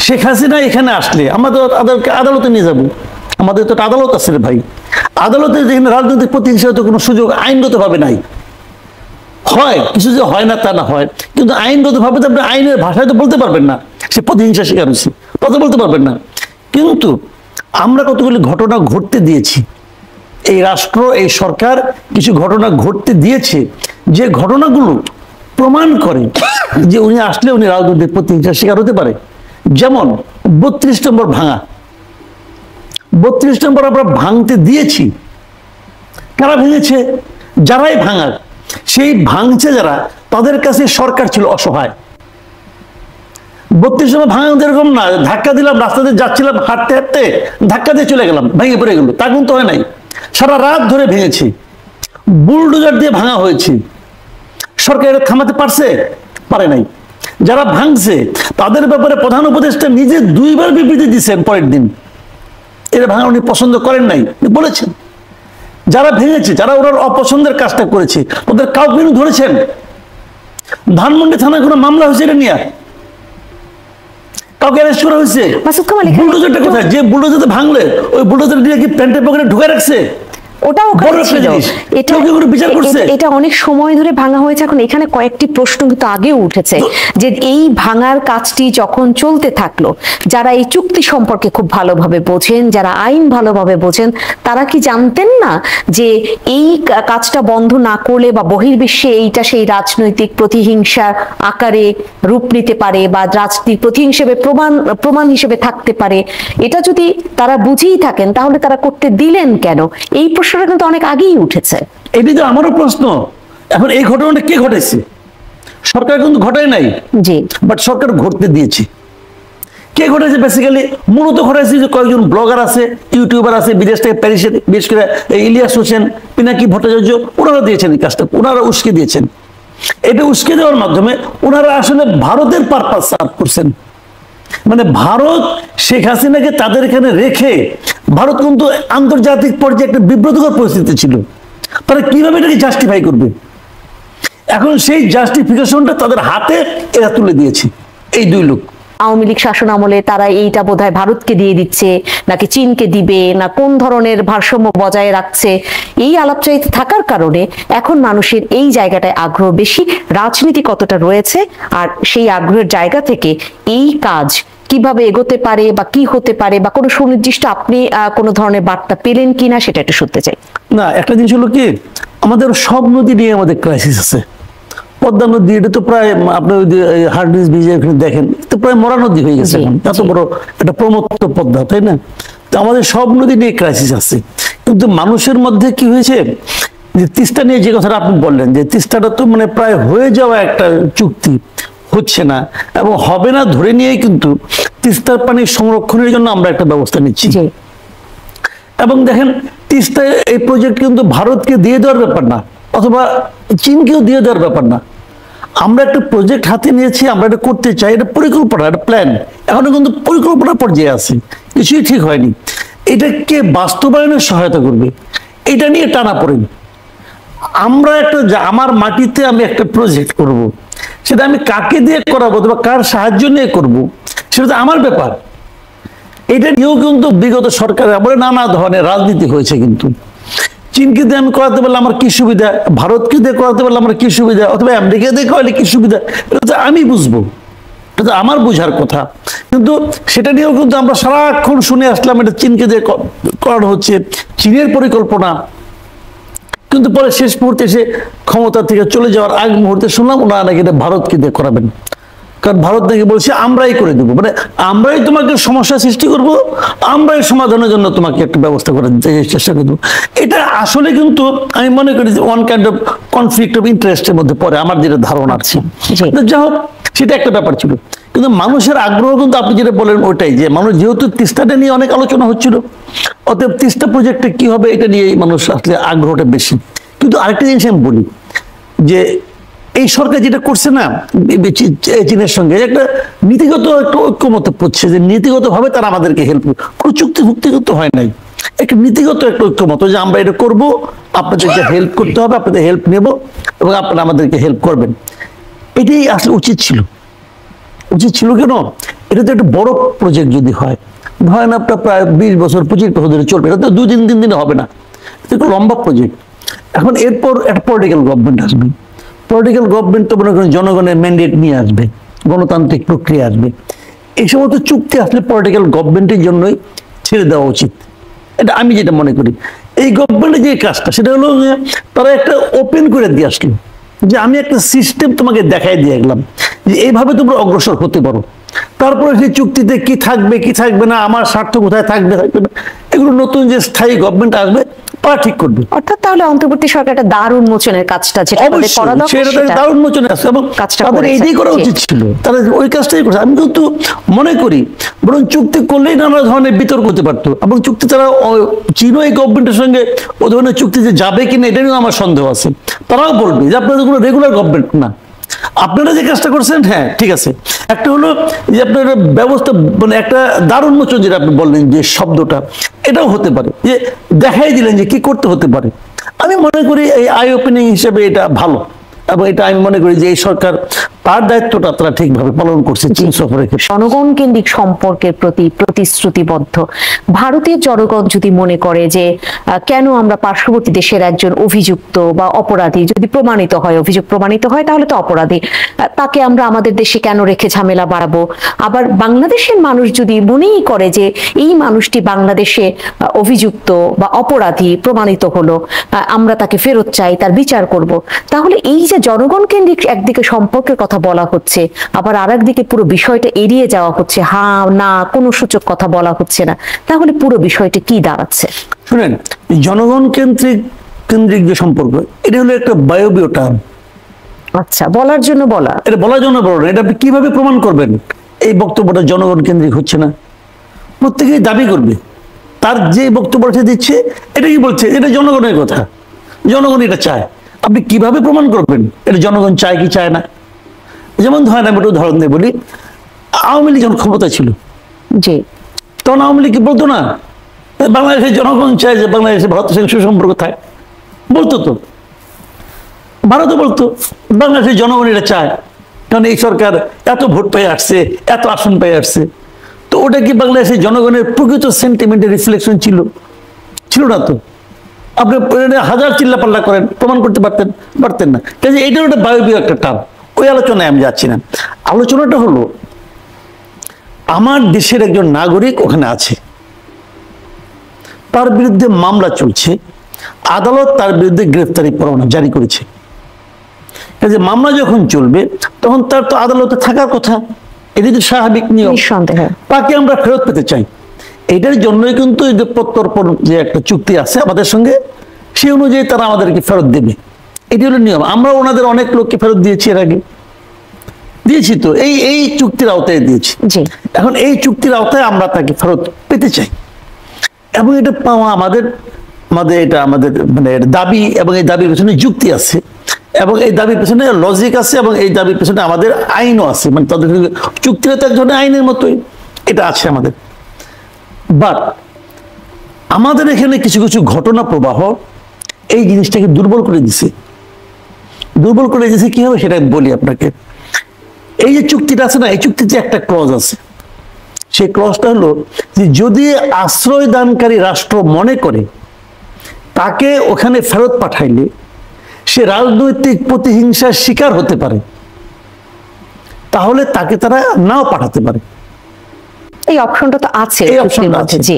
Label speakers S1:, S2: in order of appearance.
S1: শেখ হাসিনা এখানে আসলে আমরা তো তাদেরকে আদালতে নিয়ে যাব, আমাদের তো আদালত আছে রে ভাই, আদালতে যেখানে রাজনৈতিক প্রতিহিংসার তো কোনো সুযোগ আইনগতভাবে নাই, হয় কিছু যে হয় না তা না হয়, কিন্তু আইনগতভাবে তো আপনি আইনের ভাষায় তো বলতে পারবেন না সে প্রতিহিংসা শিকার হয়েছে, কথা বলতে পারবেন না। কিন্তু আমরা কতগুলি ঘটনা ঘটতে দিয়েছি, এই রাষ্ট্র এই সরকার কিছু ঘটনা ঘটতে দিয়েছে যে ঘটনাগুলো প্রমাণ করে যে উনি আসলে উনি রাজনৈতিক প্রতিহিংসার শিকার হতে পারে। যেমন 32 নম্বর ভাঙা, 32 নম্বর আমরা ভাঙতে দিয়েছি। কারা ভেঙেছে? যারাই ভাঙার, সেই ভাঙছে যারা, তাদের কাছে সরকার ছিল অসহায়। 32 নম্বর ভাঙা এরকম না ধাক্কা দিলাম, রাস্তাতে যাচ্ছিলাম হাঁটতে হাঁটতে ধাক্কা দিয়ে চলে গেলাম, ভেঙে পড়ে গেল, তা কিন্তু হয় নাই। সারা রাত ধরে ভেঙেছি, বুলডোজার দিয়ে ভাঙা হয়েছে। সরকার এটা থামাতে পারছে? পারে নাই। যারা ভাঙছে তাদের ব্যাপারে প্রধান উপদেষ্টা নিজে 2 বার বিবৃতি দিচ্ছেন পরের দিন, এরা ভাঙা উনি পছন্দ করেন নাই বলেছেন। যারা ভেঙেছে, যারা ওনার অপছন্দের কাজটা করেছে, ওদের কাউকে কিন্তু ধরেছেন? ধানমন্ডি থানায় কোনো মামলা হয়েছে এটা নিয়ে? কাউকে অ্যারেস্ট করা হয়েছে? বুলডোজারটা কোথায়? যে বুলডোজারতে ভাঙলে ওই বুলডোজার দিয়ে কি প্যান্টের পকেটে ঢুকে রাখছে?
S2: ওটাও এটা অনেক সময় ধরে ভাঙা হয়েছে। এখন এখানে কয়েকটি প্রশ্ন কিন্তু আগেও উঠেছে যে এই ভাঙার কাজটি যখন চলতে থাকলো, যারা এই চুক্তি সম্পর্কে খুব ভালোভাবে বোঝেন, যারা আইন ভালোভাবে বোঝেন, তারা কি জানতেন না যে এই কাজটা বন্ধ না করলে বা বহির্বিশ্বে এইটা সেই রাজনৈতিক প্রতিহিংসার আকারে রূপ নিতে পারে বা রাজনৈতিক প্রতিহিংসাবে প্রমাণ হিসেবে থাকতে পারে? এটা যদি তারা বুঝেই থাকেন তাহলে তারা করতে দিলেন কেন? এই প্রশ্নটা কিন্তু অনেক আগেই উঠেছে।
S1: এটি তো আমারও প্রশ্ন। এখন এই ঘটনাটা কে ঘটেছে? সরকার কিন্তু ঘটায় নাই,
S2: জি,
S1: বাট সরকার ঘটতে দিয়েছে। কে ঘটেছে? বেসিক্যালি মূলত ঘটেছে যে কয়েকজন ব্লগার আছে, ইউটিউবার আছে, বিদেশ থেকে প্যারিসে, বিশেষ করে ইলিয়াস হোসেন, পিনাকি ভট্টাচার্য, ওনারা দিয়েছেন এই কাজটা, ওনারা উস্কে দিয়েছেন। এটা উস্কে দেওয়ার মাধ্যমে ওনারা আসলে ভারতের পারপাস সার্ভ করছেন। মানে ভারত শেখ হাসিনাকে তাদের এখানে রেখে, ভারত কিন্তু আন্তর্জাতিক পর্যায়ে একটা বিব্রতকর পরিস্থিতি ছিল, তারা কিভাবে এটাকে জাস্টিফাই করবে? এখন সেই জাস্টিফিকেশনটা তাদের হাতে এরা তুলে দিয়েছে এই 2 লোক।
S2: আওয়ামী লীগ শাসন আমলে তারা এইটা বোধহয় ভারতকে দিয়ে দিচ্ছে, নাকি চীনকে দিবে, না কোন ধরনের ভারসাম্য বজায় রাখছে, এই আলাপচারিতা থাকার কারণে এখন মানুষের এই জায়গাটায় আগ্রহ বেশি। রাজনীতি কতটা রয়েছে, আর সেই আগ্রহের জায়গা থেকে এই কাজ কিভাবে এগোতে পারে বা কি হতে পারে বা কোনো সুনির্দিষ্ট আপনি কোনো ধরনের বার্তা পেলেন কিনা সেটা একটু শুনতে চাই।
S1: না, একটা জিনিস হলো কি, আমাদের সব নদী নিয়ে আমাদের ক্রাইসিস আছে। পদ্মা নদী, এটা তো প্রায় আপনার হার্ডিস ব্রিজে দেখেন, তো প্রায় মরা নদী হয়ে গেছে, এত বড় একটা প্রমত্ত পদ্মা, তাই না? তো আমাদের সব নদী নিয়ে ক্রাইসিস আছে। কিন্তু মানুষের মধ্যে কি হয়েছে, যে তিস্তা নিয়ে যে কথাটা আপনি বললেন, যে তিস্তাটা তো মানে প্রায় হয়ে যাওয়া একটা চুক্তি, হচ্ছে না এবং হবে না ধরে নিয়েই কিন্তু তিস্তার পানি সংরক্ষণের জন্য আমরা একটা ব্যবস্থা নিচ্ছি। এবং দেখেন, তিস্তা এই প্রজেক্ট কিন্তু ভারতকে দিয়ে দেওয়ার ব্যাপার না, অথবা চীনকেও দিয়ে দেওয়ার ব্যাপার না। আমরা একটা প্রজেক্ট হাতে নিয়েছি, আমরা এটা করতে চাই, এটা পরিকল্পনা, এটা প্ল্যান, এখনো কিন্তু পরিকল্পনা পর্যায়ে আছে, কিছুই ঠিক হয়নি। এটাকে বাস্তবায়নের সহায়তা করবে, এটা নিয়ে টানা পড়েন। আমরা একটা, আমার মাটিতে আমি একটা প্রজেক্ট করব, সেটা আমি কাকে দিয়ে করাবো বা কার সাহায্য নিয়ে করব, সেটা তো আমার ব্যাপার। এটা নিয়েও কিন্তু বিগত সরকারের আমলে নানা ধরনের রাজনীতি হয়েছে। কিন্তু চীনকে দিয়ে আমি করাতে পারলে আমার কি সুবিধা, ভারতকে দিয়ে করাতে পারলে আমার কি সুবিধা, অথবা আমেরিকা দিয়ে করালে কি সুবিধা, এটা তো আমি বুঝবো, এটা তো আমার বোঝার কথা। কিন্তু সেটা নিয়েও কিন্তু আমরা সারাক্ষণ শুনে আসলাম এটা চীনকে দিয়ে করানো হচ্ছে, চীনের পরিকল্পনা। কিন্তু পরে শেষ মুহূর্তে এসে ক্ষমতা থেকে চলে যাওয়ার আগ মুহূর্তে শুনলাম ওনারা নাকি এটা ভারতকে দিয়ে করাবেন, কারণ ভারত নাকি বলছে আমরাই করে দেবো, মানে আমরাই তোমাকে সমস্যা সৃষ্টি করব, আমরাই সমাধানের জন্য তোমাকে একটা ব্যবস্থা করে চেষ্টা করবো। এটা আসলে কিন্তু আমি মনে করি যে one kind of conflict of ইন্টারেস্টের মধ্যে পড়ে, আমার যেটা ধারণা আছে। যা হোক, সেটা একটা ব্যাপার ছিল। কিন্তু মানুষের আগ্রহ কিন্তু আপনি যেটা বলেন ওইটাই, যে মানুষ যেহেতু তিস্তাটা নিয়ে অনেক আলোচনা হচ্ছিল, অতএব তিস্তা প্রজেক্টে কি হবে এটা নিয়ে মানুষ আসলে আগ্রহটা বেশি। কিন্তু আরেকটা জিনিস আমি বলি, যে এই সরকার যেটা করছে না চীনের সঙ্গে, একটা নীতিগত একটা ঐক্যমত পড়ছে, যে নীতিগতভাবে তারা আমাদেরকে হেল্প, কোনো চুক্তি ফুক্তিগত হয় নাই, একটা নীতিগত একটা ঐক্যমত যে আমরা এটা করবো, আপনাদেরকে হেল্প করতে হবে, আপনাদের হেল্প নেব এবং আপনারা আমাদেরকে হেল্প করবেন। এটাই আসলে উচিত ছিল। উচিত ছিল কেন, এটা তো একটা বড় প্রজেক্ট যদি হয়, ধরেন আপনার প্রায় 20 বছর 25 বছর ধরে চলবে, এটা তো 2-3 দিনে হবে না, এটা একটা লম্বা প্রজেক্ট। এখন এরপর একটা পলিটিক্যাল গভর্নমেন্ট আসবে, পলিটিক্যাল গভর্নমেন্ট তো মনে করেন জনগণের ম্যান্ডেট নিয়ে আসবে, গণতান্ত্রিক প্রক্রিয়া আসবে। এই সমস্ত চুক্তি আসলে পলিটিক্যাল গভর্নমেন্টের জন্যই ছেড়ে দেওয়া উচিত, এটা আমি যেটা মনে করি। এই গভর্নমেন্টের যে কাজটা সেটা হলো যে তারা একটা ওপেন করে দিয়ে আসলো যে আমি একটা সিস্টেম তোমাকে দেখাই দিয়ে গেলাম যে এইভাবে তোমরা অগ্রসর হতে পারো। তারপরে সেই চুক্তিতে কি থাকবে কি থাকবে না, আমার স্বার্থ কোথায় থাকবে থাকবে না, এগুলো নতুন যে স্থায়ী গভর্নমেন্ট আসবে তারা ঠিক করবে।
S2: অর্থাৎ তাহলে অন্তর্বর্তী সরকার একটা দ্বার উন্মোচনের কাজটা যেটা তাদের করা দরকার
S1: সেটা
S2: সেটা
S1: দারুণ মোচনে আছে এবং
S2: কাজটা
S1: তাদের
S2: করেছে।
S1: এইটাই করা
S2: জি।
S1: উচিত ছিল, তারা ওই কাজটাই করেছে। আমি কিন্তু মনে করি বরং চুক্তি করলেই নানা ধরনের বিতর্ক হতে পারতো, এবং চুক্তি তারা চীন এই গভর্নমেন্টের সঙ্গে ও ধরনের চুক্তিতে যাবে কিনা এটা নিয়েও আমার সন্দেহ আছে। তারাও বলবে যে আপনাদের কোনো রেগুলার গভর্নমেন্ট না, আপনারা যে কাজটা করছেন হ্যাঁ ঠিক আছে। একটা হলো যে আপনার ব্যবস্থা মানে একটা দারুণ মোচন যেটা আপনি বললেন যে শব্দটা, এটাও হতে পারে যে দেখাই দিলেন যে কি করতে হতে পারে। আমি মনে করি এই আই ওপেনিং হিসেবে এটা ভালো, এবং এটা আমি মনে করি যে এই সরকার তার দায়িত্বটা তারা ঠিকভাবে পালন করছে চীন সফরের ক্ষেত্রে।
S2: জনগণ কেন্দ্রিক সম্পর্কের প্রতি প্রতিশ্রুতিবদ্ধ ভারতের জনগণ যদি মনে করে যে কেন আমরা পার্শ্ববর্তী দেশের একজন অভিযুক্ত বা অপরাধী যদি প্রমাণিত হয়, অভিযোগ প্রমাণিত হয় তাহলে তো অপরাধী, তাকে আমরা আমাদের দেশে কেন রেখে ঝামেলা বাড়াবো। আবার বাংলাদেশের মানুষ যদি মনেই করে যে এই মানুষটি বাংলাদেশে অভিযুক্ত বা অপরাধী প্রমাণিত হলো, আমরা তাকে ফেরত চাই, তার বিচার করব, তাহলে এই যে জনগণ কেন্দ্রিক একদিকে সম্পর্কের কথা বলা হচ্ছে, আবার আর একদিকে পুরো বিষয়টা এড়িয়ে যাওয়া হচ্ছে, হ্যাঁ না কোনো সূচক কথা বলা হচ্ছে না, তাহলে পুরো বিষয়টা কি দাঁড়াচ্ছে?
S1: শুনেন, জনগণ কেন্দ্রিক যে সম্পর্ক, এটা হলো একটা বায়বীয় টার্ম।
S2: আচ্ছা, বলার জন্য বলা,
S1: এটা বলার জন্য বলো না, এটা আপনি কিভাবে প্রমাণ করবেন এই বক্তব্যটা জনগণ কেন্দ্রিক হচ্ছে না? প্রত্যেকেই দাবি করবে তার যে বক্তব্যটা দিচ্ছে এটা কি বলছে, এটা জনগণের কথা, জনগণ এটা চায়। আপনি কিভাবে প্রমাণ করবেন এটা জনগণ চায় কি চায় না? যেমন ধরেন আমি একটা উদাহরণ দিয়ে বলি, আওয়ামী লীগ যখন ক্ষমতা ছিল
S2: জি,
S1: তখন আওয়ামী লীগ কি বলতো না বাংলাদেশের জনগণ চায় যে বাংলাদেশে ভারতের সঙ্গে সুসম্পর্ক থাকে? বলতো তো, ভারতও বলতো বাংলাদেশের জনগণ এটা চায়, কারণ এই সরকার এত ভোট পেয়ে আসছে, এত আসন পেয়ে আসছে। তো ওটা কি বাংলাদেশের জনগণের প্রকৃত সেন্টিমেন্টের রিফ্লেকশন ছিল? ছিল না তো। আপনি হাজার চিল্লাপাল্লা করেন, প্রমাণ করতে পারতেন না। কাজে এইটার একটা বায়বীয় একটা টার্ম, ওই আলোচনায় আমি যাচ্ছি না। আলোচনাটা হলো আমার দেশের একজন নাগরিক ওখানে আছে, তার বিরুদ্ধে মামলা চলছে, আদালত তার বিরুদ্ধে গ্রেফতারি পরোয়ানা জারি করেছে। কাজে মামলা যখন চলবে তখন তার তো আদালতে থাকার কথা, এটি তো স্বাভাবিক নিয়ম।
S2: নিঃসন্দেহে
S1: তাকে আমরা ফেরত পেতে চাই। এটার জন্যই কিন্তু এই যে প্রত্যর্পণ যে একটা চুক্তি আছে আমাদের সঙ্গে, সেই অনুযায়ী তারা আমাদেরকে ফেরত দেবে, এটি হলো নিয়ম। আমরা ওনাদের অনেক লোককে ফেরত দিয়েছি, এর আগে দিয়েছি তো, এই চুক্তির আওতায় দিয়েছি।
S2: জি,
S1: এখন এই চুক্তির আওতায় আমরা তাকে ফেরত পেতে চাই, এবং এটা পাওয়া আমাদের এটা আমাদের মানে দাবি, এবং এই দাবির পেছনে যুক্তি আছে, এবং এই দাবির পেছনে লজিক আছে, এবং এই দাবির পেছনে আমাদের আইনও আছে। মানে তাদের চুক্তিটা তো এক ধরনের আইনের মতোই, এটা আছে আমাদের। বাট আমাদের এখানে কিছু কিছু ঘটনা প্রবাহ এই জিনিসটাকে দুর্বল করে দিছে। দুর্বল করে দিয়েছে কিভাবে সেটা বলি আপনাকে। এই যে চুক্তিটা আছে না, এই চুক্তিতে একটা ক্লজ আছে, সেই ক্লজটা হলো যে যদি আশ্রয় দানকারী রাষ্ট্র মনে করে তাকে ওখানে ফেরত পাঠাইলে সে রাজনৈতিক প্রতিহিংসার শিকার হতে পারে, তাহলে তাকে তারা নাও পাঠাতে পারে।
S2: এই অপশনটা তো আছে
S1: এই
S2: চুক্তির
S1: অপশনটা
S2: মধ্যে।
S1: আছে।
S2: জি।